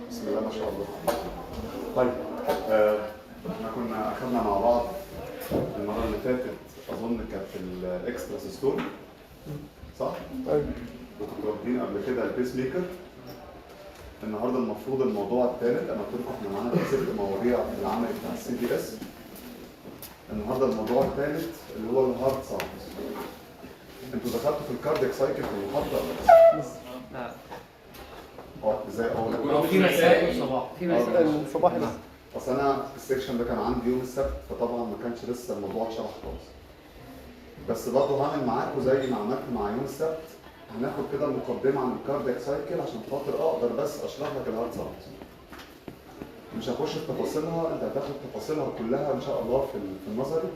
بسم الله ما شاء الله. طيب احنا كنا اخذنا مع بعض المره اللي فاتت، اظن كانت الاكسترا سيستول صح؟ ايوه. وكنتوا واخدين قبل كده البيس ميكر. النهارده المفروض الموضوع الثالث، انا قلت لكم احنا معانا 6 مواضيع في العمل بتاع السي دي اس. النهارده الموضوع الثالث اللي هو الهارت ساوندز. انتوا دخلتوا في الكاردياك سايكل في المحاضره ازاي اول في مسائل صباح في مسائل صباح لسه. اصل انا في السكشن ده كان عندي يوم السبت، فطبعا ما كانش لسه الموضوع اتشرح خالص. بس برضه هعمل معاكم زي ما عملت مع يوم السبت، هناخد كده مقدمه عن الكاردياك سايكل عشان خاطر اقدر بس اشرح لك الهارت ساوندز. مش هخش في تفاصيلها، انت هتاخد تفاصيلها كلها ان شاء الله في النظري،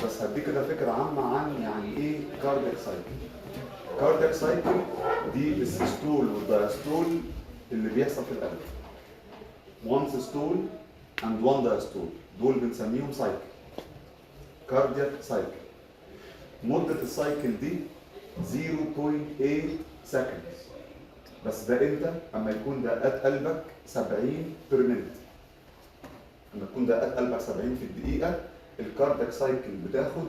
بس هديك كده فكره عامه عن يعني ايه كاردياك سايكل. كاردياك سايكل دي السيستول والدايستول اللي بيحصل في القلب. one systole and one diastole، دول بنسميهم سايكل. كاردياك سايكل. مدة السايكل دي 0.8 seconds. بس ده امتى؟ اما يكون دقات قلبك 70 per minute. اما تكون دقات قلبك 70 في الدقيقة، الكاردياك سايكل بتاخد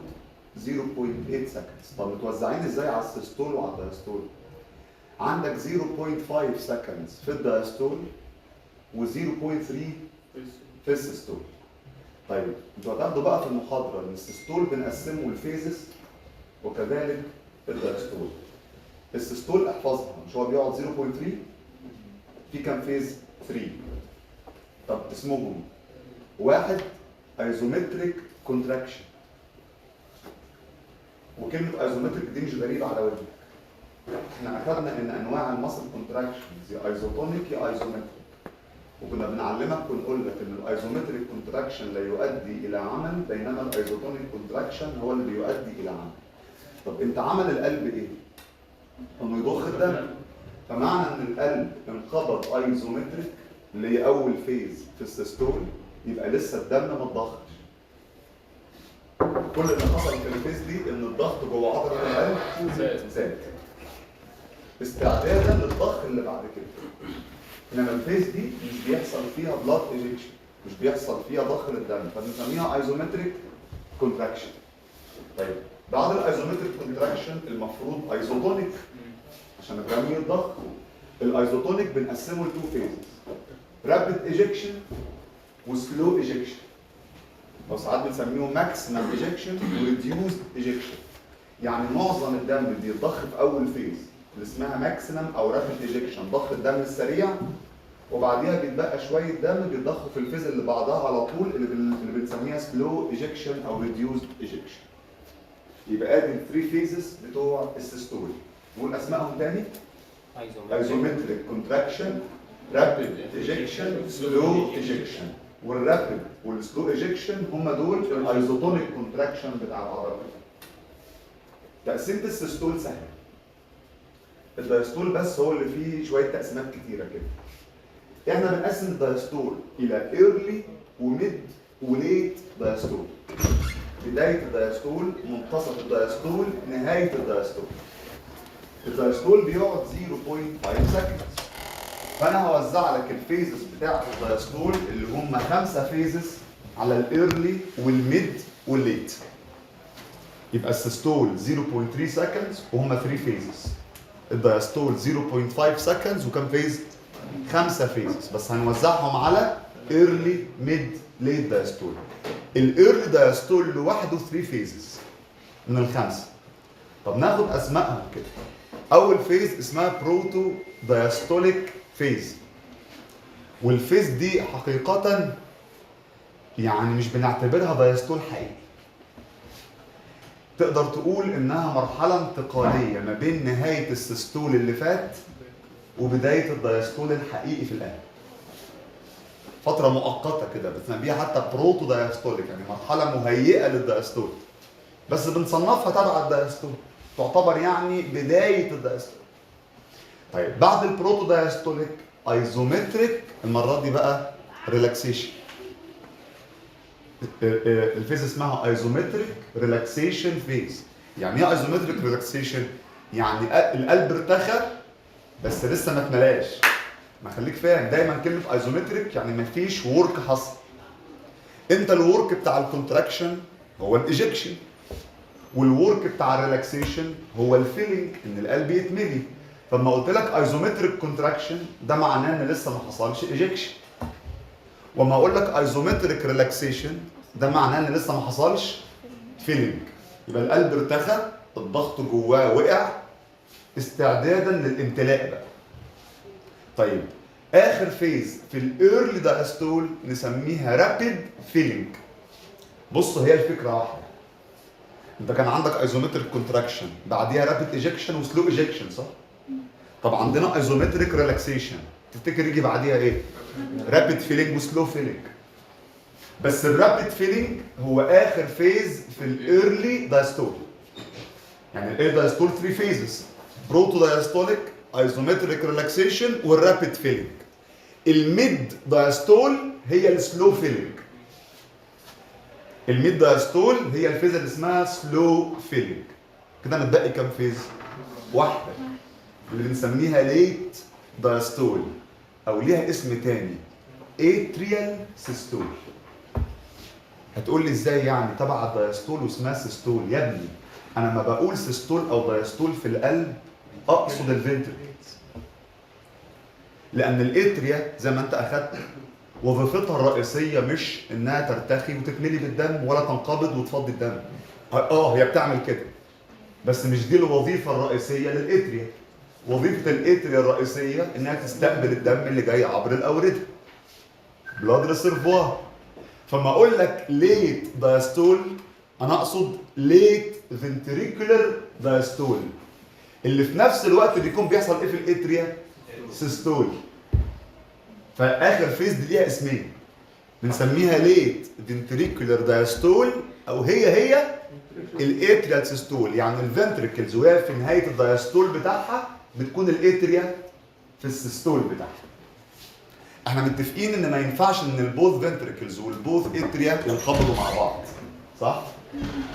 0.8 seconds. طب متوزعين ازاي على السيستول وعلى الدايستول؟ عندك 0.5 seconds في الدايستول و0.3 في السيستول. طيب انتوا هتاخدوا بقى في المحاضرة ان السيستول بنقسمه لفيزز وكذلك الدايستول. السيستول احفظها، مش هو بيقعد 0.3؟ في كام فيز؟ 3. طب اسمهم واحد ايزومتريك كونتراكشن. وكلمة ايزومتريك دي مش غريبة على ودنك. احنا اخذنا ان انواع المسل كونتراكشنز يا ايزوتونيك يا ايزومتريك. وكنا بنعلمك ونقول لك ان الايزومتريك كونتراكشن لا يؤدي الى عمل، بينما الايزوتونيك كونتراكشن هو اللي بيؤدي الى عمل. طب انت عمل القلب ايه؟ انه يضخ الدم. فمعنى ان القلب انقبض ايزومتريك اللي هي اول فيز في السيستول، يبقى لسه الدم ما اتضخش. كل اللي حصل في الفيز دي ان الضغط جوه عضله القلب زاد استعدادا للضخ اللي بعد كده. انما الفيز دي مش بيحصل فيها بلاد ايجكشن، مش بيحصل فيها ضخ للدم، فبنسميها ايزومتريك كونتراكشن. طيب بعد الايزومتريك كونتراكشن المفروض ايزوتونيك عشان الدم يتضخ. الايزوتونيك بنقسمه لتو فيزز، رابيد ايجكشن وسلو ايجكشن، او ساعات بنسميهم ماكسيمم ايجكشن وريديوسد ايجكشن. يعني معظم الدم بيتضخ في اول فيز اللي اسمها ماكسيمم او رابيد ايجكشن، ضخ الدم السريع، وبعديها بيتبقى شويه دم بيتضخوا في الفيز اللي بعدها على طول اللي بنسميها سلو ايجكشن او ريديوسد ايجكشن. يبقى ادي الثري فيزز بتوع السيستول. نقول اسمائهم تاني: ايزومتريك كونتراكشن، رابيد ايجكشن، سلو ايجكشن. والرابيد والسلو ايجكشن هم دول الايزوتونيك كونتراكشن بتاع العضله. تقسيمه السيستول سهله. الدايستول بس هو اللي فيه شويه تقسيمات كتيره كده. احنا بنقسم الدايستول الى ايرلي وميد وليت دايستول. بدايه الدايستول، منتصف الدايستول، نهايه الدايستول. الدايستول بيقعد 0.5 seconds. فانا هوزع لك الفيزز بتاعه الدايستول اللي هم 5 فيزز على الايرلي والميد والليت. يبقى السيستول 0.3 seconds وهم 3 فيزز. الدايستول 0.5 seconds وكم فيز؟ 5 فيزز، بس هنوزعهم على ايرلي ميد ليت دايستول. الايرلي دايستول لوحده 3 فيزز من الخمسه. طب ناخد اسمائهم كده. اول فيز اسمها بروتو دايستوليك فيز. والفيز دي حقيقه يعني مش بنعتبرها دايستول حقيقي. تقدر تقول انها مرحله انتقاليه ما بين نهايه السيستول اللي فات وبدايه الدايستول الحقيقي في القلب. فتره مؤقته كده بنسميها حتى بروتو دايستوليك، يعني مرحله مهيئه للدايستول، بس بنصنفها تبع الدايستول، تعتبر يعني بدايه الدايستول. طيب بعد البروتو دايستوليك ايزومتريك، المره دي بقى ريلاكسيشن. الفيز اسمها ايزومتريك ريلاكسيشن فيز. يعني ايه ايزومتريك ريلاكسيشن؟ يعني القلب ارتخى بس لسه ما اتملاش، ما خليك فاهم دايما كلمه ايزومتريك يعني ما فيش ورك حصل. انت الورك بتاع الكونتراكشن هو الايجكشن، والورك بتاع الريلاكسيشن هو الفيلينج، ان القلب يتملي. فلما قلت لك ايزومتريك كونتراكشن ده معناه ان لسه ما حصلش ايجكشن، وما اقول لك ايزومتريك ريلاكسيشن ده معناه ان لسه ما حصلش فيلينج. يبقى القلب ارتخى، الضغط جواه وقع استعدادا للامتلاء بقى. طيب اخر فيز في الايرلي دايستول نسميها رابيد فيلينج. بص هي الفكره واحده، انت كان عندك ايزومتريك كونتراكشن بعديها رابيد ايجكشن وسلو ايجكشن صح؟ طب عندنا ايزومتريك ريلاكسيشن تفتكر يجي بعديها ايه؟ رابيد فيلينج وسلو فيلينج. بس الرابيد فيلينج هو اخر فيز في الايرلي دايستول. يعني الايرلي دايستول 3 فيزز، بروتو دايستوليك، ايزومتريك ريلاكسيشن والرابيد فيلينج. الميد دايستول هي السلو فيلينج. الميد دايستول هي الفيز اللي اسمها سلو فيلينج. كده متبقي كام فيز؟ واحده اللي بنسميها ليت دايستول او ليها اسم تاني اتريال سيستول. هتقول لي ازاي يعني تبع الدايستول واسمها سيستول؟ يا ابني انا ما بقول سيستول او دايستول في القلب اقصد الفنتريكلز، لان الاتريا زي ما انت اخدت وظيفتها الرئيسيه مش انها ترتخي وتتملي بالدم ولا تنقبض وتفضي الدم. هي بتعمل كده بس مش دي الوظيفه الرئيسيه للاتريا. وظيفه الاتريا الرئيسيه انها تستقبل الدم اللي جاي عبر الاورده، بلاد ريسيرفوار. فما اقول لك ليت دايستول انا اقصد ليت فنتريكولر دايستول، اللي في نفس الوقت بيكون بيحصل ايه في الاتريا؟ سيستول. فاخر فيز دي ليها اسمين، بنسميها ليت فنتريكولر دايستول او هي الاتريال سيستول. يعني الفنتريكلز وهي في نهايه الدايستول بتاعها بتكون الاتريا في السيستول بتاعها. احنا متفقين ان ما ينفعش ان البوث فنتريكلز والبوث اتريا ينقبضوا مع بعض صح؟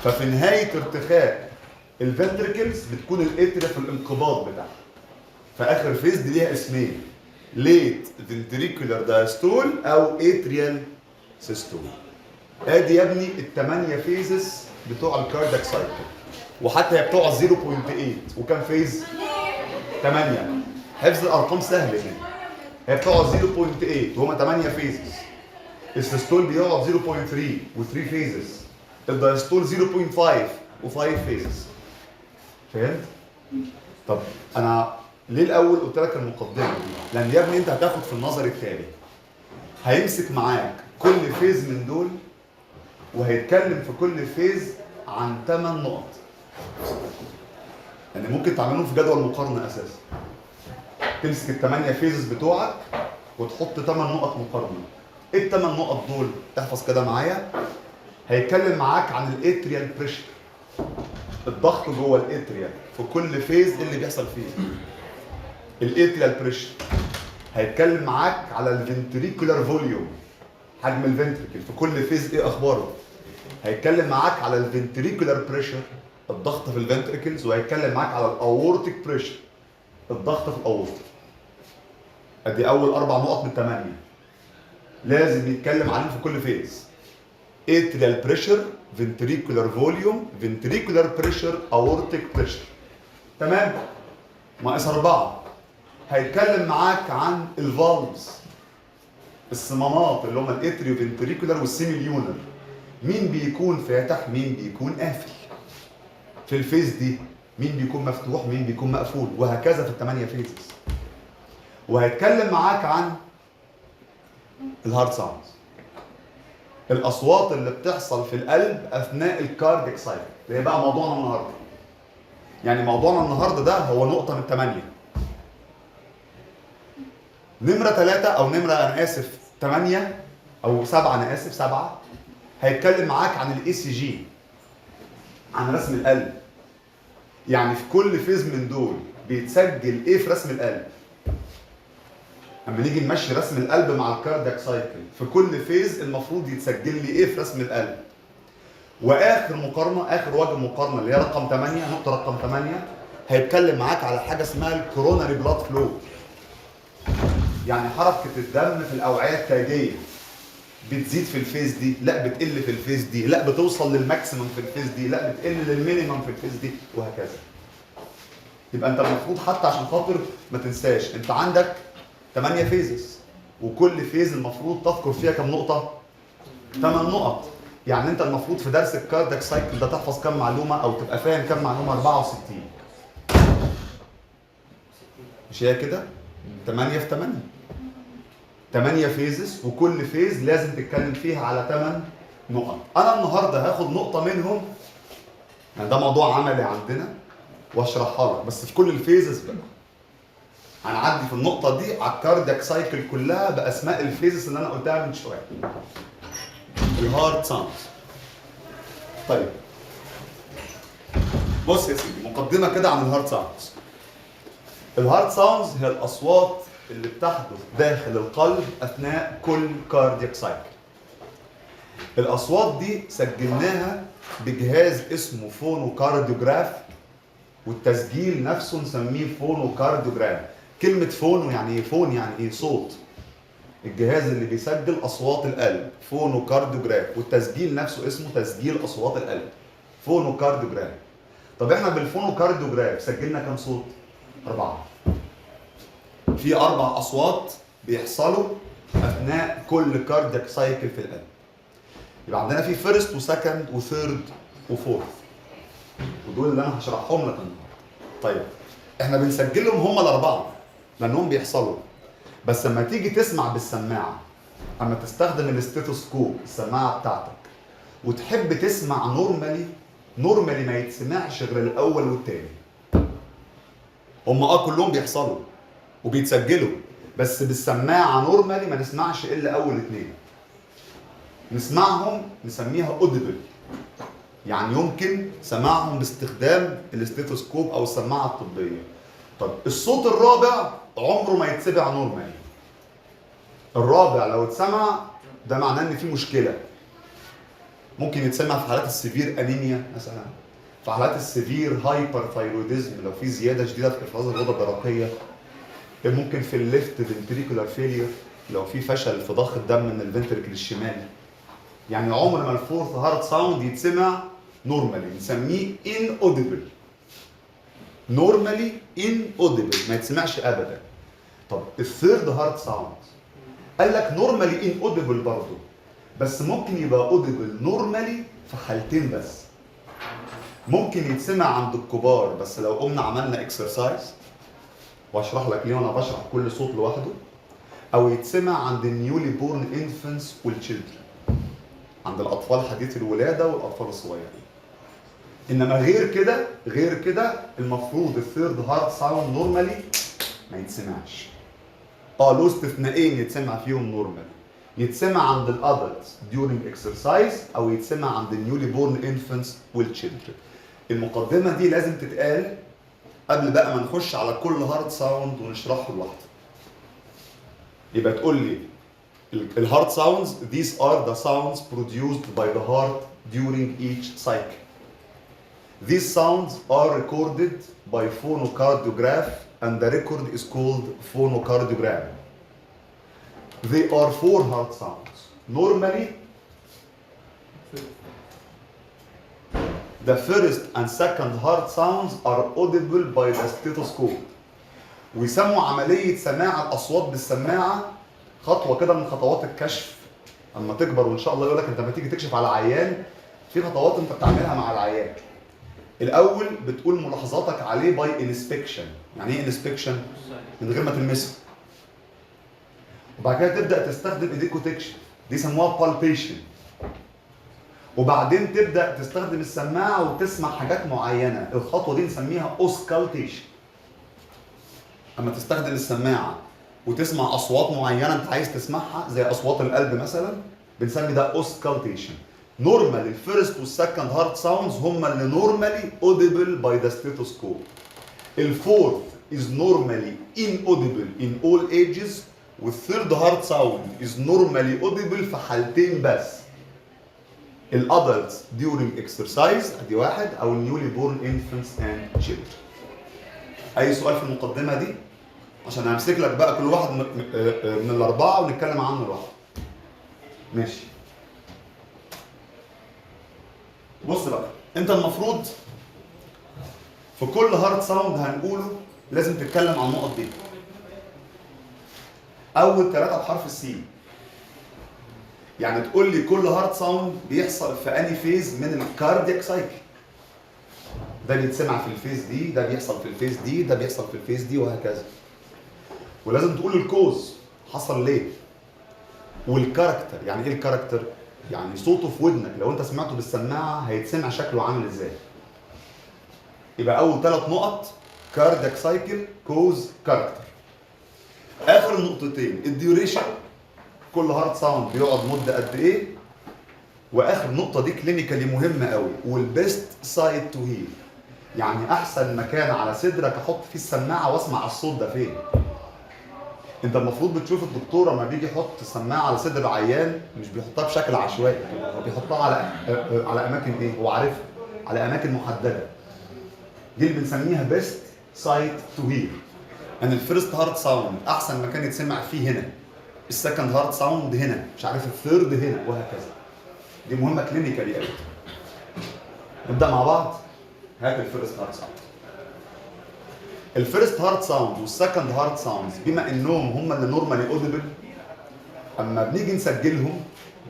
ففي نهايه ارتخاء الفنتريكلز بتكون الاتريا في الانقباض بتاعها. فاخر فيز دي ليها اسمين، ليت فنتريكولار دايستول او اتريال سيستول. ادي يا ابني الثمانيه فيزز بتوع الكاردياك سايكل، وحتى هي بتوع 0.8 وكم فيز؟ 8. حفظ الارقام سهل هنا. هي بتقعد 0.8 وهما 8 فيزز. السيستول بيقعد 0.3 و3 فيزز. الدايستول 0.5 و5 فيزز. فهمت؟ طب انا ليه الاول قلت لك المقدمه دي؟ لان يا ابني انت هتاخد في النظر التالي هيمسك معاك كل فيز من دول وهيتكلم في كل فيز عن 8 نقط. يعني ممكن تعملهم في جدول مقارنه اساسا. تمسك ال8 فيزز بتوعك وتحط 8 نقط مقارنه. ايه ال8 نقط دول؟ احفظ كده معايا. هيتكلم معاك عن الاتريال بريشر، الضغط جوه الاتريال في كل فيز اللي بيحصل فيه. الاتريال بريشر. هيتكلم معاك على الفنتريكولار فوليوم، حجم الفنتريكل في كل فيز ايه اخباره. هيتكلم معاك على الفنتريكولار بريشر، الضغط في الفنتريكلز، وهيتكلم معاك على الاورتيك بريشر، الضغط في الاورطه. ادي اول 4 نقط من 8 لازم يتكلم عليهم في كل فيز. اتريال بريشر، فنتريكولار فوليوم، فنتريكولار بريشر، اورتيك بريشر. تمام؟ ناقص 4. هيتكلم معاك عن الفالفز، الصمامات اللي هم الاتريو فنتريكولار والسيميليونر. مين بيكون فاتح مين بيكون قافل في الفيز دي، مين بيكون مفتوح مين بيكون مقفول، وهكذا في ال8 فيزز. وهيتكلم معاك عن الهارت ساوندز، الاصوات اللي بتحصل في القلب اثناء الكاردياك سايكل. ده بقى موضوعنا النهارده. يعني موضوعنا النهارده ده هو نقطه من 8. نمره 3 او نمره انا اسف 8 او 7 انا اسف 7 هيتكلم معاك عن الاي سي جي، عن رسم القلب. يعني في كل فيز من دول بيتسجل ايه في رسم القلب. اما نيجي نمشي رسم القلب مع الكاردياك سايكل في كل فيز المفروض يتسجل لي ايه في رسم القلب. واخر مقارنه، اخر وجه مقارنه اللي هي رقم 8، نقطه رقم 8، هيتكلم معاك على حاجه اسمها الكوروناري بلاد فلو. يعني حركه الدم في الاوعيه التاجيه بتزيد في الفيز دي، لا بتقل في الفيز دي، لا بتوصل للماكسيمم في الفيز دي، لا بتقل للمينيمم في الفيز دي، وهكذا. يبقى انت المفروض حتى عشان خاطر ما تنساش، انت عندك 8 فيزز، وكل فيز المفروض تذكر فيها كم نقطه؟ 8 نقط. يعني انت المفروض في درس الكاردياك سايكل ده تحفظ كم معلومه او تبقى فاهم كم معلومه؟ 64. مش هي كده؟ 8 في 8. 8 فيزز، وكل فيز لازم تتكلم فيها على 8 نقط. انا النهارده هاخد نقطه منهم، يعني ده موضوع عملي عندنا واشرحها لك، بس في كل الفيزز بقى. هنعدي في النقطه دي على الكاردياك سايكل كلها باسماء الفيزز اللي انا قلتها من شويه. الهارت ساوندز. طيب بص يا سيدي، مقدمه كده عن الهارت ساوندز. الهارت ساوندز هي الاصوات اللي بتحدث داخل القلب اثناء كل كاردياك سايكل. الاصوات دي سجلناها بجهاز اسمه فونوكارديوجراف، والتسجيل نفسه نسميه فونوكارديوجرام. كلمه فونو يعني ايه؟ فون يعني ايه؟ صوت. الجهاز اللي بيسجل اصوات القلب فونوكارديوجراف، والتسجيل نفسه اسمه تسجيل اصوات القلب فونوكارديوجرام. طب احنا بالفونوكارديوجراف سجلنا كام صوت؟ 4. في 4 اصوات بيحصلوا اثناء كل كاردياك سايكل في القلب. يبقى عندنا في فيرست وسكند وثيرد وفورث، ودول اللي انا هشرحهم لك النهارده. طيب احنا بنسجلهم هم ال4 لانهم بيحصلوا، بس لما تيجي تسمع بالسماعه، اما تستخدم الاستيثوسكوب السماعه بتاعتك وتحب تسمع نورمالي ما يتسمعش غير الاول والتاني. هم كلهم بيحصلوا وبيتسجلوا، بس بالسماعه نورمالي ما نسمعش الا اول 2. نسمعهم نسميها اوديبل، يعني يمكن سماعهم باستخدام الاستيثوسكوب او السماعه الطبيه. طب الصوت الرابع عمره ما يتسمع نورمالي. الرابع لو اتسمع ده معناه ان في مشكله. ممكن يتسمع في حالات السيفير انيميا مثلا، في حالات السيفير هايبر ثايرويدزم لو في زياده شديده في افراز الغده الدرقيه. ممكن في الليفت فنتريكولار فيلير لو في فشل في ضخ الدم من الفنتريكل الشمالي. يعني عمر ما الفورث هارت ساوند يتسمع نورمالي، نسميه ان اوديبل. نورمالي ان اوديبل ما يتسمعش ابدا. طب الثيرد هارت ساوند قال لك نورمالي ان اوديبل برضه، بس ممكن يبقى اوديبل نورمالي في حالتين بس. ممكن يتسمع عند الكبار، بس لو قمنا عملنا اكسرسايز واشرح لك ليه وانا بشرح كل صوت لوحده، او يتسمع عند النيولي بورن انفنتس والتشيلدرن، عند الاطفال حديث الولاده والاطفال الصغيرين. انما غير كده المفروض الثيرد هارت ساوند نورمالي ما يتسمعش. له استثنائين يتسمع فيهم نورمالي، يتسمع عند الادلتس during exercise او يتسمع عند النيولي بورن انفنتس والتشيلدرن. المقدمه دي لازم تتقال قبل بقى ما نخش على كل هارت ساوند ونشرحه لوحده. يبقى تقول لي الهارت sounds, these are the sounds produced by the heart during each cycle. These sounds are recorded by phonocardiograph and the record is called phonocardiogram. They are 4 heart sounds. Normally, the first and second heart sounds are audible by the stethoscope. ويسموا عملية سماع الأصوات بالسماعة خطوة كده من خطوات الكشف. اما تكبر وان شاء الله يقول لك انت لما تيجي تكشف على عيان في خطوات انت بتعملها مع العيان. الاول بتقول ملاحظاتك عليه باي انسبكشن. يعني ايه انسبكشن؟ من غير ما تلمسه. وبعد كده تبدا تستخدم ايديك وتكشف، دي سموها بالبيشن. وبعدين تبدا تستخدم السماعه وتسمع حاجات معينه، الخطوه دي نسميها اوسكالتيشن. اما تستخدم السماعه وتسمع اصوات معينه انت عايز تسمعها زي اصوات القلب مثلا، بنسمي ده اوسكالتيشن. نورمالي الفيرست والسكند هارت ساوندز هم اللي نورمالي اوديبل باي ذا ستيثوسكوب. الفورث از نورمالي ان اوديبل ان اول ايجز، والثيرد هارت ساوند از نورمالي اوديبل في حالتين بس. الادلتس during exercise ادي واحد، او النيولي بورن infants and children. اي سؤال في المقدمه دي؟ عشان همسك لك بقى كل واحد من الاربعه ونتكلم عنه لوحده. ماشي. بص بقى، انت المفروض في كل هارد ساوند هنقوله لازم تتكلم عن النقط دي. اول 3 بحرف السي. يعني تقول لي كل هارد ساوند بيحصل في انهي فيز من الكاردياك سايكل. ده بيتسمع في الفيز دي، ده بيحصل في الفيز دي، ده بيحصل في الفيز دي، وهكذا. ولازم تقول الكوز حصل ليه. والكاركتر، يعني ايه الكاركتر؟ يعني صوته في ودنك لو انت سمعته بالسماعه هيتسمع شكله عامل ازاي. يبقى اول 3 نقط كاردياك سايكل، كوز، كاركتر. اخر نقطتين الديوريشن، كل هارد ساوند بيقعد مده قد ايه. واخر نقطه دي كلينيكالي مهمه قوي، والبيست سايد تو هير. يعني احسن مكان على صدرك احط فيه السماعه واسمع الصوت ده فين. انت المفروض بتشوف الدكتور لما بيجي يحط السماعه على صدر العيان مش بيحطها بشكل عشوائي، هو بيحطها على اماكن ايه؟ هو عارفها، على اماكن محدده. دي اللي بنسميها بيست سايت تو هير. ان الفيرست هارد ساوند احسن مكان يتسمع فيه هنا، السكند هارد ساوند هنا، مش عارف الثيرد هنا، وهكذا. دي مهمه كلينيكالي قوي. نبدا مع بعض. هات الفيرست هارد ساوند. الفيرست هارد ساوند والسكند هارد ساوندز بما انهم هم اللي نورمالي اوديبل، اما بنيجي نسجلهم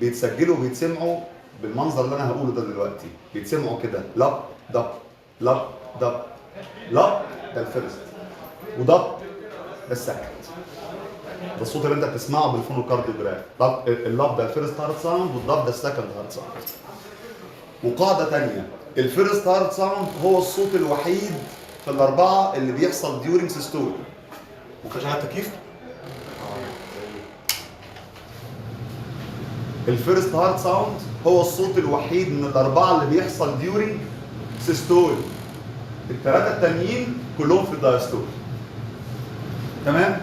بيتسجلوا وبيتسمعوا بالمنظر اللي انا هقوله ده دلوقتي. بيتسمعوا كده لب دب لب دب لب، ده الفيرست، ودب ده السكند. ده الصوت اللي انت بتسمعه بالفونوكارديوجراف. اللب ده الفيرست هارد ساوند، والدب ده السكند هارد ساوند. وقاعده ثانيه، الفيرست هارد ساوند هو الصوت الوحيد في الاربعه اللي بيحصل ديورنج سيستول. ممكن اشغل التكييف؟ الفيرست هارد ساوند هو الصوت الوحيد من الاربعه اللي بيحصل ديورنج سيستول. الثلاثه التانيين كلهم في الدايستول. تمام؟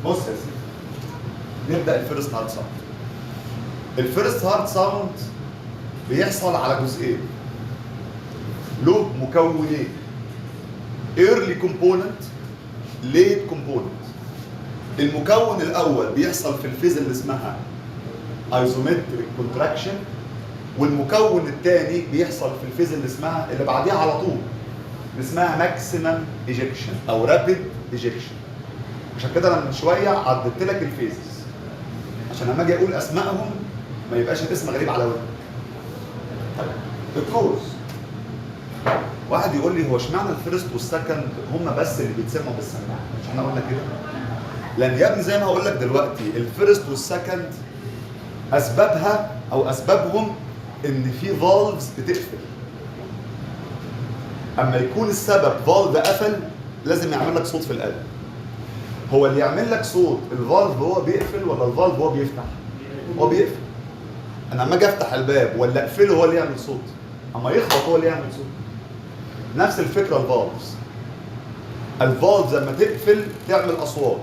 بص يا سيدي، نبدا الفيرست هارد ساوند. الفيرست هارد ساوند بيحصل على جزئين، له مكونين، early component late component. المكون الاول بيحصل في الفيز اللي اسمها isometric contraction، والمكون الثاني بيحصل في الفيز اللي اسمها اللي بعديها على طول اللي اسمها maximum ejection او rapid ejection. عشان كده انا من شويه عدت لك الفيزز عشان لما اجي اقول اسمائهم ما يبقاش الاسم غريب على ودنك. الكوز، واحد يقول لي هو اشمعنى الفيرست والسكند هم بس اللي بيتسمعوا بالسماعه؟ مش احنا قلنا كده؟ لان يا ابني زي ما هقول لك دلوقتي الفيرست والسكند اسبابها او اسبابهم ان في فالفز بتقفل. اما يكون السبب فالف قفل لازم يعمل لك صوت في القلب. هو اللي يعمل لك صوت الفالف هو بيقفل ولا الفالف هو بيفتح؟ هو بيقفل. انا لما اجي افتح الباب ولا اقفله هو اللي يعمل صوت، اما يخبط هو اللي يعمل صوت. نفس الفكره الفالفز. الفالفز لما تقفل تعمل اصوات.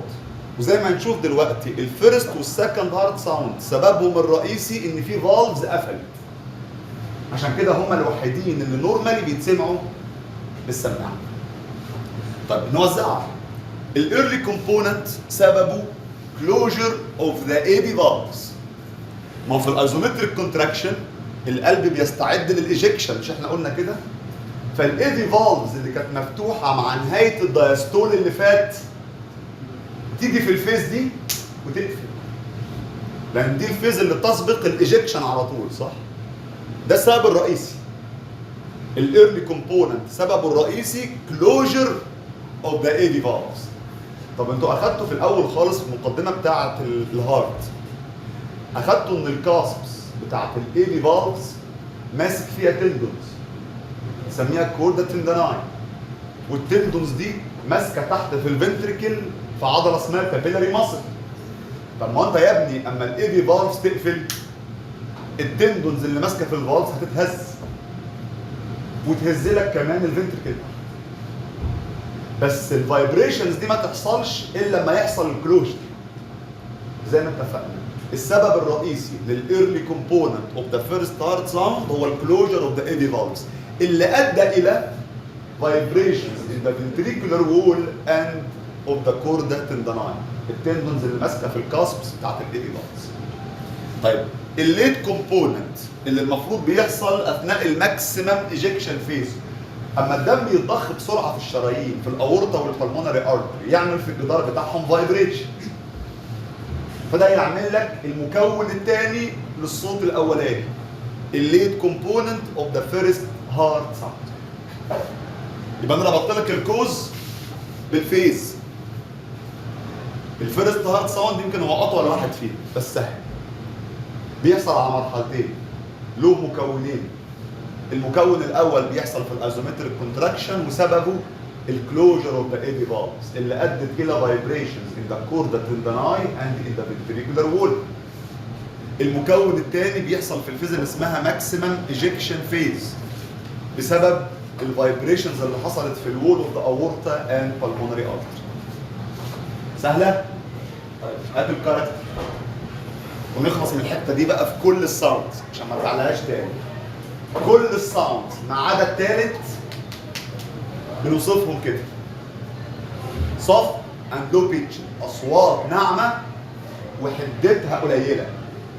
وزي ما هنشوف دلوقتي الفيرست والسكند هارد ساوند سببهم الرئيسي ان في فالفز قفلت. عشان كده هم الوحيدين اللي نورمالي بيتسمعوا بالسماعه. طيب نوزعها. الايرلي كومبوننت سببه كلوجر اوف ذا اي بي فالفز. ما في الايزومتريك كونتراكشن القلب بيستعد للايجكشن، مش احنا قلنا كده؟ فالاي بي فالفز اللي كانت مفتوحه مع نهايه الدايستول اللي فات تيجي في الفيز دي وتقفل. لان دي الفيز اللي تسبق الايجكشن على طول، صح؟ ده السبب الرئيسي. الايرلي كومبوننت سببه الرئيسي كلوجر اوف ذا اي بي فالفز. طب انتوا اخدتوا في الاول خالص في المقدمه بتاعه الهارت اخدتوا ان الكاسبس بتاعه الاي بي فالفز ماسك فيها تندونز نسميها كوردا تندناي، والتندونز دي ماسكه تحت في الفنتريكل في عضله اسمها كابيلاري ماسل. طب ما انت يا ابني اما الاي بي فالفز تقفل التندونز اللي ماسكه في الفالفز هتتهز وتهز لك كمان الفنتريكل. بس الفايبريشنز دي ما تحصلش الا لما يحصل الكلوجر. زي ما اتفقنا السبب الرئيسي للايرلي كومبوننت اوف ذا فيرست هارت ساوند هو الكلوجر اوف ذا اي بي فالفز اللي ادى الى vibrations in the ventricular wall and اوف ذا كوردا تندناي، التندونز اللي ماسكه في الكاسبس بتاعت الايبيفالفز. طيب الليت كومبوننت اللي المفروض بيحصل اثناء الماكسيمم ايجكشن فيز، اما الدم يتضخ بسرعه في الشرايين في الاورطه والبلمونري ارتري يعمل في الجدار بتاعهم فايبريشن، فده يعمل لك المكون الثاني للصوت الاولاني، الليد كومبوننت اوف ذا فيرست هارت ساوند. يبقى انا ربطت لك الكوز بالفيز. الفيرست هارت ساوند يمكن هو اطول واحد فيه بس سهل، بيحصل على مرحلتين له مكونين. المكون الاول بيحصل في الايزومتريك كونتراكشن وسببه الكلوجر اوف ذا ايبيفالفز اللي ادت الى فايبريشنز ان ذا كوردا تندناي اند ان ذا فنتريكولار وول. المكون الثاني بيحصل في الفيز اللي اسمها ماكسيمم ايجكشن فيز بسبب الفايبريشنز اللي حصلت في الوول اوف ذا اورتا اند بالمونري ارتري. سهله؟ طيب ادي الكاركتر ونخلص من الحته دي بقى في كل الساوندز عشان ما تعلقهاش تاني. كل الساوندز ما عدا الثالث بنوصفهم كده soft and low pitch، اصوات ناعمه وحدتها قليله،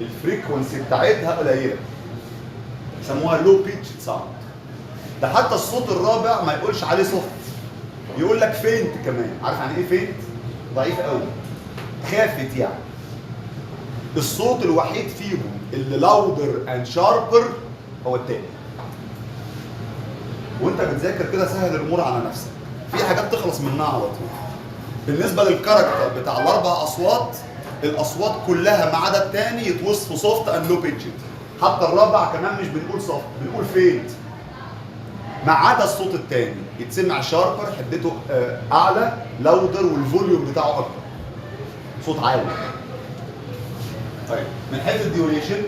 الفريكونسي بتاعتها قليله، يسموها لو بيتش ساوند. ده حتى الصوت الرابع ما يقولش عليه سوفت، يقول لك فينت كمان. عارف يعني ايه فينت؟ ضعيف قوي، خافت يعني. الصوت الوحيد فيهم اللي لاودر اند شاربر هو التاني. وانت بتذاكر كده سهل الامور على نفسك، في حاجات تخلص منها على طول. بالنسبه للكاركتر بتاع الاربع اصوات، الاصوات كلها ما عدا الثاني يتوصفوا سوفت اند لو بيتشد. حتى الرابع كمان مش بنقول سوفت، بنقول فينت. ما عدا الصوت الثاني يتسمع شاربر، حدته اعلى، لاودر والفوليوم بتاعه اكبر، صوت عالي. طيب من حيث الديوريشن،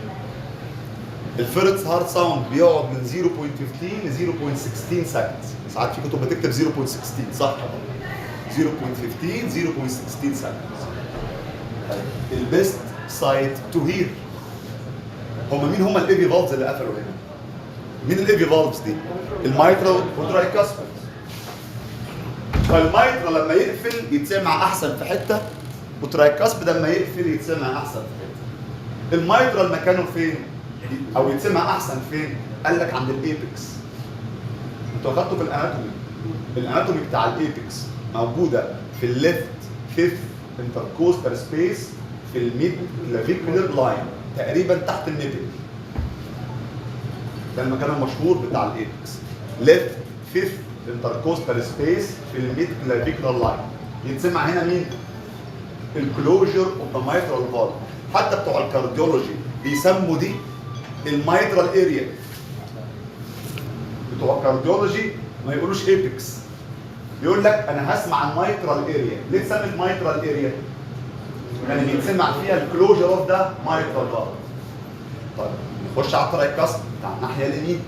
الفيرست هارت ساوند بيقعد من 0.15 ل 0.16 سكند. ساعات في كتب بتكتب 0.16 صح؟ 0.15 0.16 سكند. البيست سايت تو هير. مين هم الايبيفالفز اللي قفلوا هنا؟ مين الايبيفالفز دي؟ المايترال والترايكاسبيد. فالمايترال لما يقفل يتسمع احسن في حته، والترايكاسبيد لما يقفل يتسمع احسن في حته. المايترال مكانه فين؟ او يتسمع احسن فين؟ قال لك عند الايبكس. انتوا اخدتوا في الاناتومي، الاناتومي بتاع الايبكس موجوده في الليفت فيفث انتركوستال سبيس في الميد كلافيكولار لاين تقريبا تحت النبل. ده المكان المشهور بتاع الايبكس، ليفت فيفث انتركوستال سبيس في الميد كلافيكولار لاين. يتسمع هنا مين؟ الكلوجر اوف ذا مايترال فالف. حتى بتوع الكارديولوجي بيسموا دي المايترال اريا. بتوع الكارديولوجي ما يقولوش ايبكس، يقول لك انا هسمع المايترال اريا. ليه اتسمت مايترال اريا؟ لان بيتسمع فيها الكلوجر اوف ذا مايترال فالف. طيب نخش على الترايكاسبيد بتاع الناحيه اليمين.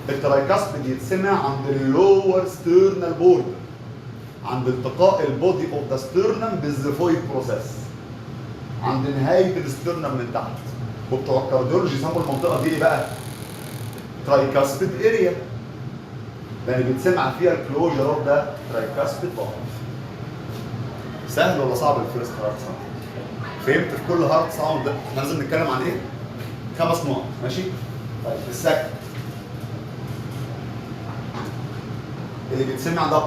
الترايكاسبيد يتسمع عند اللور ستيرنال بورد، عند التقاء البودي اوف ذا ستيرنم بالزيفويد بروسيس، عند نهايه الستيرنم من تحت. وبتوع الكارديولوجي يسموا المنطقه دي ايه بقى؟ ترايكاسبيد اريا، لان بيتسمع فيها الكلوجر اوف ذا ترايكاسبيد فالف. سهل ولا صعب الفيرست هارت ساوند؟ فهمت في كل هارت ساوند ده احنا لازم نتكلم عن ايه؟ 5 نقط، ماشي؟ طيب السكند اللي بيتسمع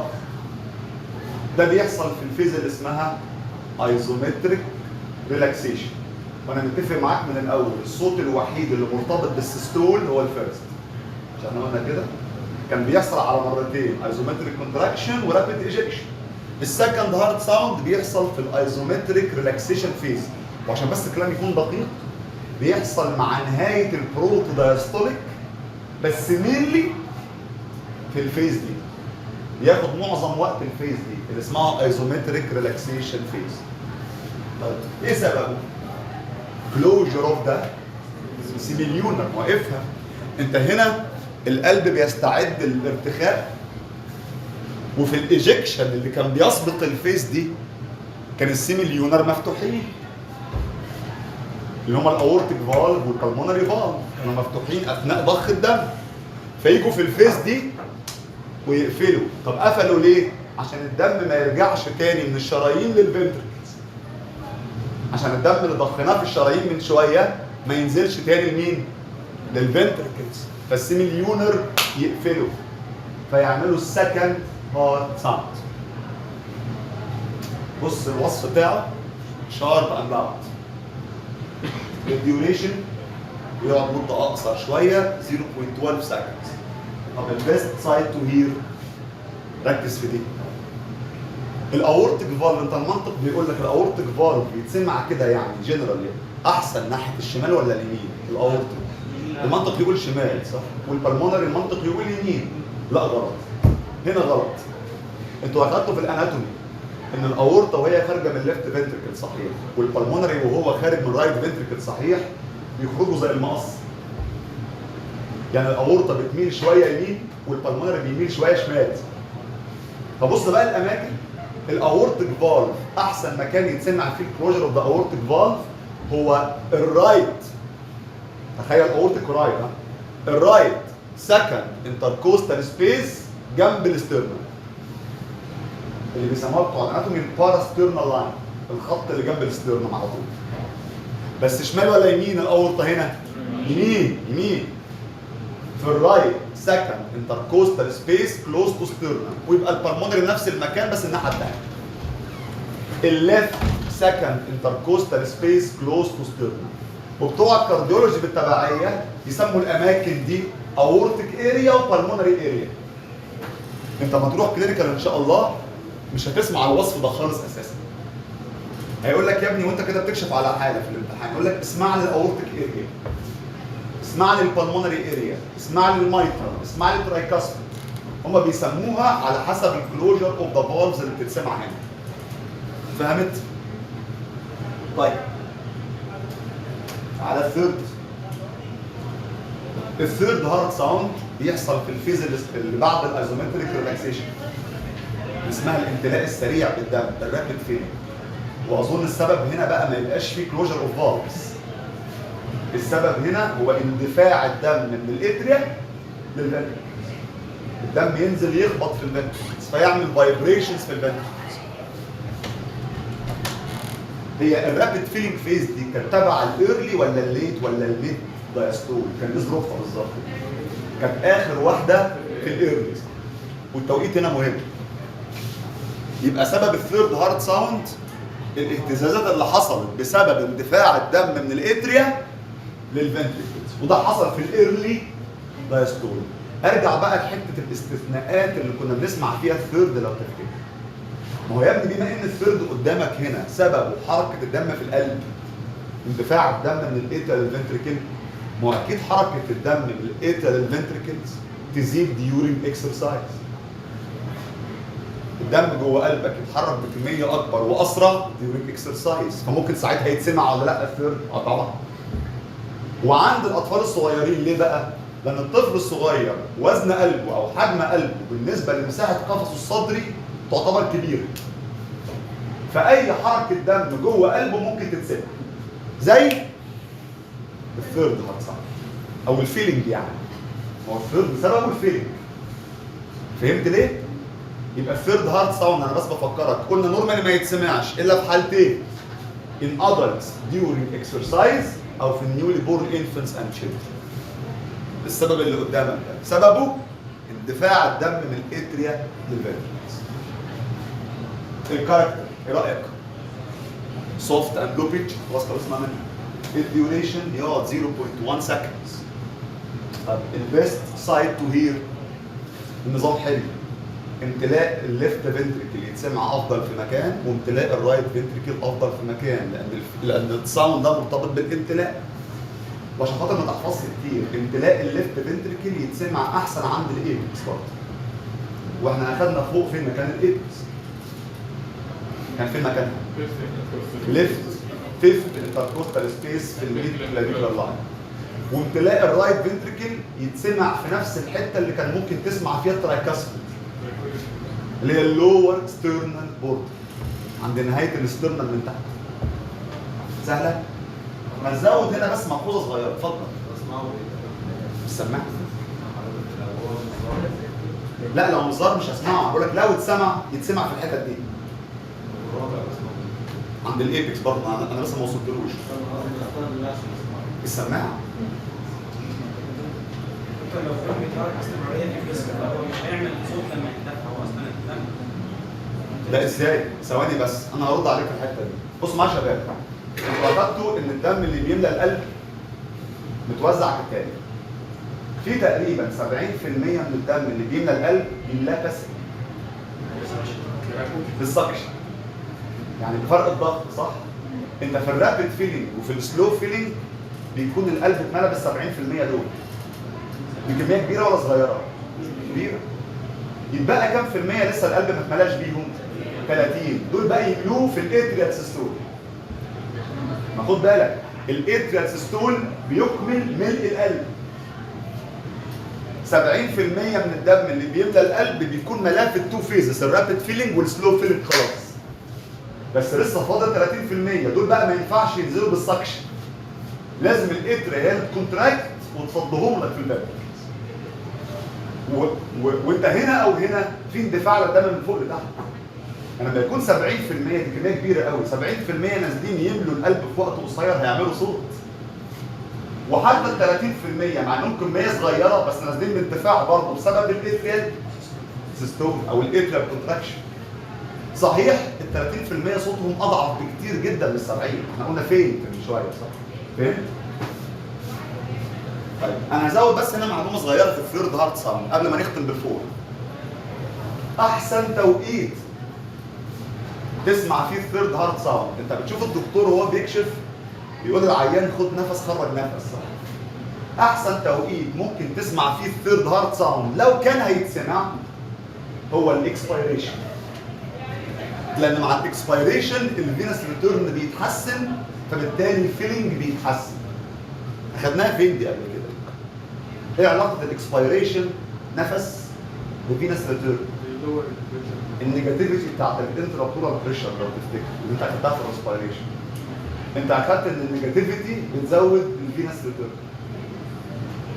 ده بيحصل في الفيز اللي اسمها ايزومتريك ريلاكسيشن. وانا متفق معاك من الاول الصوت الوحيد اللي مرتبط بالسيستول هو الفيرست، عشان قلنا كده كان بيحصل على مرتين، ايزومتريك كونتراكشن ورابيد ايجكشن. السكند هارت ساوند بيحصل في الايزومتريك ريلاكسيشن فيز، وعشان بس الكلام يكون دقيق بيحصل مع نهايه البروتو دايستوليك، بس مينلي في الفيز دي بياخد معظم وقت الفيز دي اللي اسمها ايزومتريك ريلاكسيشن فيز. طيب ايه سببه؟ كلوجر اوف ذا سيميليونر. وافهم انت هنا القلب بيستعد للارتخاء، وفي الايجكشن اللي كان بيسبق الفيز دي كان السيميليونر مفتوحين، اللي هم الاورتيك فالف والبلمونري فالف كانوا مفتوحين اثناء ضخ الدم، فيجوا في الفيز دي ويقفلوا. طب قفلوا ليه؟ عشان الدم ما يرجعش تاني من الشرايين للفنتركلز، عشان الدم اللي ضخناه في الشرايين من شويه ما ينزلش تاني لمين؟ للفنتركلز، فالسيميليونر يقفلوا فيعملوا السكند هارت ساوند. بص الوصف بتاعه شارب اند لاود. الديوريشن بيقعد مده اقصر شويه 0.12 سكندز. طب البيست سايد تو هير، ركز في دي. الاورتيك فالف، انت المنطق بيقول لك الاورتيك فالف بيتسمع كده يعني جنرالي احسن ناحيه الشمال ولا اليمين؟ الاورتيك المنطق يقول شمال صح؟ والبلمونري المنطق يقول يمين. لا غلط، هنا غلط. انتوا اخدتوا في الاناتومي ان الاورطه وهي خارجه من الليفت فنتركل صحيح، والبلمونري وهو خارج من الرايت فنتركل صحيح، بيخرجوا زي المقص. يعني الاورطه بتميل شويه يمين والبلمونري بيميل شويه شمال. فبص بقى الاماكن. الاورتيك فالف احسن مكان يتسمع فيه الكلوجر اوف ذا اورتيك فالف هو الرايت. تخيل اورتيك رايت، الرايت سكند انتركوستال سبيس جنب الاسترنال، اللي بيسموها بتوع الاناتومي الباراسترنال لاين، الخط اللي جنب الاسترنال على طول. بس شمال ولا يمين الاورطه هنا؟ يمين. يمين في الرايت سكند انتركوستال سبيس كلوز تو ستيرنم، ويبقى البلمونري نفس المكان بس الناحيه الثانيه. الليفت سكند انتركوستال سبيس كلوز تو ستيرنم. وبتوع الكارديولوجي بالتبعيه يسموا الاماكن دي اورتيك اريا وبلمونري اريا. انت لما تروح كلينيكال ان شاء الله مش هتسمع الوصف ده خالص اساسا. هيقول لك يا ابني وانت كده بتكشف على حاله في الامتحان، يقول لك اسمع لي الاورتيك اريا، اسمع لي البلمونري اريا، اسمع لي المايترال، اسمع لي الترايكاسبيد. هم بيسموها على حسب الكلوجر اوف ذا فالفز اللي بتتسمع هنا. فهمت؟ طيب على الثيرد هارت ساوند بيحصل في الفيز اللي بعد الايزومتريك ريلاكسيشن، اسمها الامتلاء السريع بالدم، الرابيد فيلينج. واظن السبب هنا بقى ما يبقاش فيه كلوجر اوف فالفز. السبب هنا هو اندفاع الدم من الاتريا للفنتركلز. الدم ينزل يخبط في الفنتركلز فيعمل فايبريشنز في الفنتركلز. هي الرابيد فيلينج فيز دي كانت تبع الايرلي ولا الليت ولا الميد دايستول؟ كان ايه ظروفها بالظبط؟ كانت اخر واحده في الايرلي، والتوقيت هنا مهم. يبقى سبب الثيرد هارت ساوند الاهتزازات اللي حصلت بسبب اندفاع الدم من الاتريا للفنتركلز، وده حصل في الايرلي دايستول. ارجع بقى لحته الاستثناءات اللي كنا بنسمع فيها الثيرد لو تفتكر. ما هو يا ابني بما ان الثيرد قدامك هنا سببه حركه الدم في القلب، اندفاع الدم من الاتريا للفنتركل، ما هو اكيد حركه الدم من الاتريا للفنتركلز تزيد ديورنج اكسرسايز. الدم جوه قلبك يتحرك بكميه اكبر واسرع ديورنج اكسرسايز، فممكن ساعتها يتسمع ولا لا الثيرد؟ طبعا. وعند الاطفال الصغيرين ليه بقى؟ لان الطفل الصغير وزن قلبه او حجم قلبه بالنسبه لمساحه قفصه الصدري تعتبر كبيره. فاي حركه دم جوه قلبه ممكن تتسمع. زي الثيرد هارت ساوند او الفيلينج يعني. هو الثيرد سببه الفيلينج. فهمت ليه؟ يبقى الثيرد هارت ساوند انا بس بفكرك قلنا نورمالي ما يتسمعش الا في حالتين: in adults during exercise او في النيولي بورن انفنتس اند children. السبب اللي قدامك ده سببه اندفاع الدم من الاتريا للفنتركلز. الكاركتر ايه رايك؟ سوفت اند لو بيتش، خلاص خلصنا منها. الديوريشن يقعد 0.1 سكندز. طب البيست سايد تو هير، النظام حلو. امتلاء الليفت فنتريكل يتسمع افضل في مكان، وامتلاء الرايت فنتريكل افضل في مكان، لان الساوند ده مرتبط بالامتلاء. وعشان خاطر ما تحفظش كتير، امتلاء الليفت فنتريكل يتسمع احسن عند الايبكس برضه. واحنا اخدنا فوق فين مكان الايبكس؟ كان فين مكانها؟ ليفت فيفث انتركوستال سبيس في الميد كلافيكولار لاين. وامتلاء الرايت فنتريكل يتسمع في نفس الحته اللي كان ممكن تسمع فيها الترايكاسبيد، اللي هي اللور ستيرنال بوردر، عند نهايه الستيرنال من تحت. سهله؟ ما نزود هنا بس ملحوظه صغيره، اتفضل. السماعه لا لو مش ظاهر مش هسمعه، بقول لك لو اتسمع يتسمع في الحتت دي عند الايبكس برضه. انا لسه ما وصلتلوش السماعه. لو كان بيتحرك استمراريا في الجسم هو مش هيعمل صوت لما يتدفع، هو اصلا الدم. ده ازاي؟ ثواني بس انا هرد عليك في الحته دي. بصوا معايا يا شباب، انتوا اعتقدتوا ان الدم اللي بيملى القلب متوزع كالتالي. في تقريبا 70% من الدم اللي بيملى القلب بيملاه بس بالسكشن، يعني بفرق الضغط، صح؟ انت في الرابid فيلينج وفي السلو فيلينج بيكون القلب اتملى بال 70% دول. دي كميه كبيره ولا صغيره؟ كبيره. يتبقى كام في المية لسه القلب ما اتملاش بيهم؟ 30. دول بقى يملوه في الاتريال سيستول. ما خد بالك الاتريال سيستول بيكمل ملء القلب. 70% من الدم اللي بيملى القلب بيكون ملاه في التو فيزز، الرابid فيلينج والسلو فيلينج خلاص. بس لسه فاضل 30%، دول بقى ما ينفعش ينزلوا بالسكشن. لازم الاتريا هي اللي تكونتراكت وتفضهم لك في الباب. وانت هنا او هنا في اندفاع للدم من فوق لتحت. يعني لما يكون 70% دي كميه كبيره قوي، 70% نازلين يملوا القلب في وقت قصير هيعملوا صوت. وحتى ال 30% مع انهم كميه صغيره بس نازلين باندفاع برضه بسبب الاتريال سيستول او الاتريال كونتراكشن. صحيح ال 30% صوتهم اضعف بكتير جدا من ال 70، احنا قلنا فين من شويه، صح؟ فين؟ طيب انا هزود بس هنا معلومه صغيره في الثيرد هارت ساوند قبل ما نختم بالفور. احسن توقيت تسمع فيه الثيرد هارت ساوند، انت بتشوف الدكتور وهو بيكشف بيقول العيان خد نفس خرج نفس، صح؟ احسن توقيت ممكن تسمع فيه الثيرد هارت ساوند لو كان هيتسمع هو الاكسبيريشن. لان مع الاكسبيريشن الفينس ريتيرن بيتحسن، فبالتالي الفيلينج بيتحسن. اخدناها فين دي قبل كده؟ ايه علاقه الاكسبيريشن نفس بفينس ريتيرن؟ النيجاتيفيتي بتاعت الانترابتورال بريشر لو تفتكر اللي انت اخدتها في الريسبيريشن. انت اخدت ان النيجاتيفيتي بتزود الفينس ريتيرن.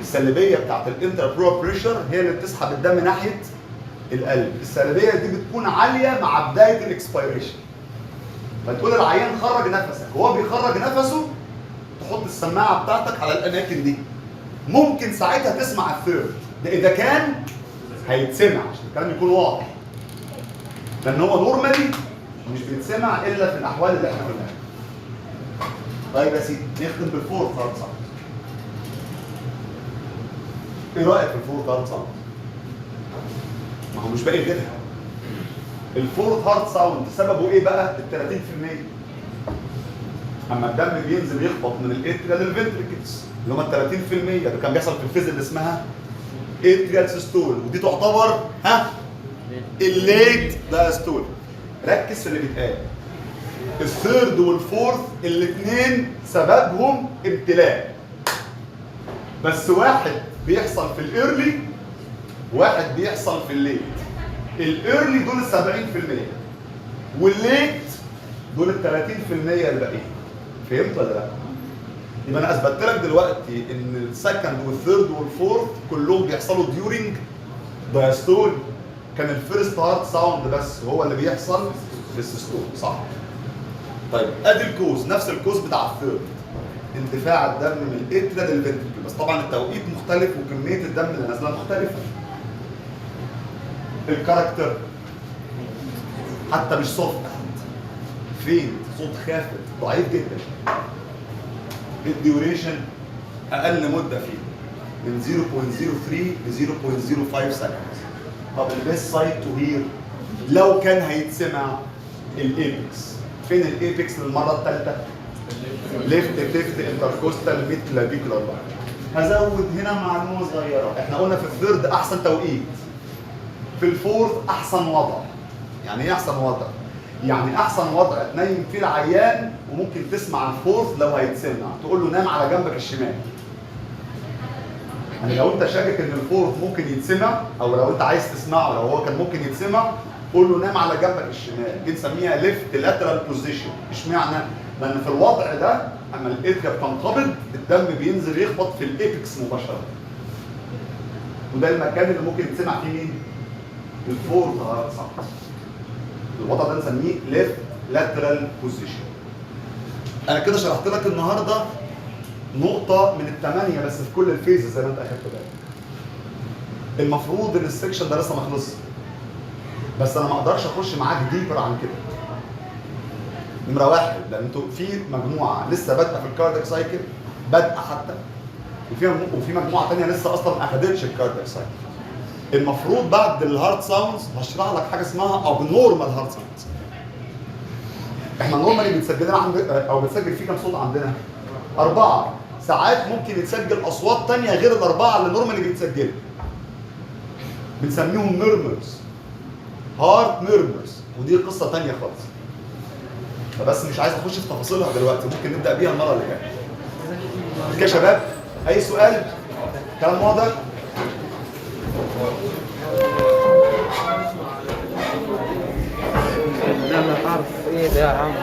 السلبيه بتاعت الانترابتورال بريشر هي اللي بتسحب الدم ناحيه القلب. السلبيه دي بتكون عاليه مع بدايه الاكسبيريشن. فتقول العيان خرج نفسك، وهو بيخرج نفسه تحط السماعه بتاعتك على الاماكن دي. ممكن ساعتها تسمع الثيرد ده اذا كان هيتسمع عشان الكلام يكون واضح. لان هو نورمالي مش بيتسمع الا في الاحوال اللي احنا قلناها. طيب يا سيدي نختم بالفورث هارت ساوند. ايه رايك في الفورث هارت ساوند؟ ما هو مش باقي غيرها. الفورث هارت ساوند سببه ايه بقى؟ ال 30%. اما الدم بينزل يخبط من الاتريال للفنتريكلز اللي هم ال 30%، ده كان بيحصل في الفيز اللي اسمها اتريال سيستول، ودي تعتبر الليت دايستول. ركز في اللي بيتقال. الثيرد والفورث الاثنين سببهم امتلاء، بس واحد بيحصل في الايرلي واحد بيحصل في الليت. الايرلي دول ال 70% والليت دول ال 30% اللي باقيين. فهمت ولا لا؟ يبقى انا اثبتت لك دلوقتي ان السكند والثيرد والفورث كلهم بيحصلوا ديورنج دايستول. كان الفيرست هارت ساوند بس هو اللي بيحصل في السيستول، صح؟ طيب ادي الكوز، نفس الكوز بتاع الثيرد، اندفاع الدم من الاتريال للفنتريكل، بس طبعا التوقيت مختلف وكميه الدم اللي نازله مختلفه. الكاركتر حتى مش سوفت، فين صوت خافت ضعيف جدا. الديوريشن اقل مده فيه من 0.03 ل 0.05 سكند. طب البيست سايد تو هير لو كان هيتسمع الايبكس. فين الايبكس للمره الثالثه؟ ليفت ليفت انتركوستال ميد كلافيكولار. هزود هنا معلومه صغيره، احنا قلنا في الثيرد احسن توقيت، في الفورث احسن وضع. يعني ايه احسن وضع؟ يعني احسن وضع تنيم فيه العيان وممكن تسمع الفورث لو هيتسمع، تقول له نام على جنبك الشمال. يعني لو انت شاكك ان الفورث ممكن يتسمع، او لو انت عايز تسمعه لو هو كان ممكن يتسمع، قول له نام على جنبك الشمال. دي نسميها ليفت لاترال بوزيشن. اشمعنى؟ لان في الوضع ده اما الاتريا بتنقبض الدم بينزل يخبط في الايبكس مباشره. وده المكان اللي ممكن يتسمع فيه مين؟ الفورث هارت ساوند. الوضع ده نسميه ليفت لاترال بوزيشن. انا كده شرحت لك النهارده نقطه من الثمانيه بس في كل الفيزز زي ما انت اخدت بالك. المفروض ان السكشن ده لسه ما خلصش، بس انا ما اقدرش اخش معاك ديبر عن كده. نمره واحد، لان انتوا في مجموعه لسه بادئه في الكاردياك سايكل، بادئه حتى، وفي مجموعه ثانيه لسه اصلا ما اخدتش الكاردياك سايكل. المفروض بعد الهارت ساوندز هشرح لك حاجه اسمها ابنورمال هارت ساوندز. احنا نورمالي بتسجل لنا او بتسجل فيه كام صوت عندنا؟ 4. ساعات ممكن يتسجل اصوات ثانيه غير الاربعه اللي نورمالي بيتسجلوا. بنسميهم ميرمرز، هارت ميرمرز، ودي قصه ثانيه خالص. فبس مش عايز اخش في تفاصيلها دلوقتي، ممكن نبدا بيها المره اللي جايه. كده يا شباب، اي سؤال؟ كلام واضح؟ لا ما تعرف ايه ده يا عم.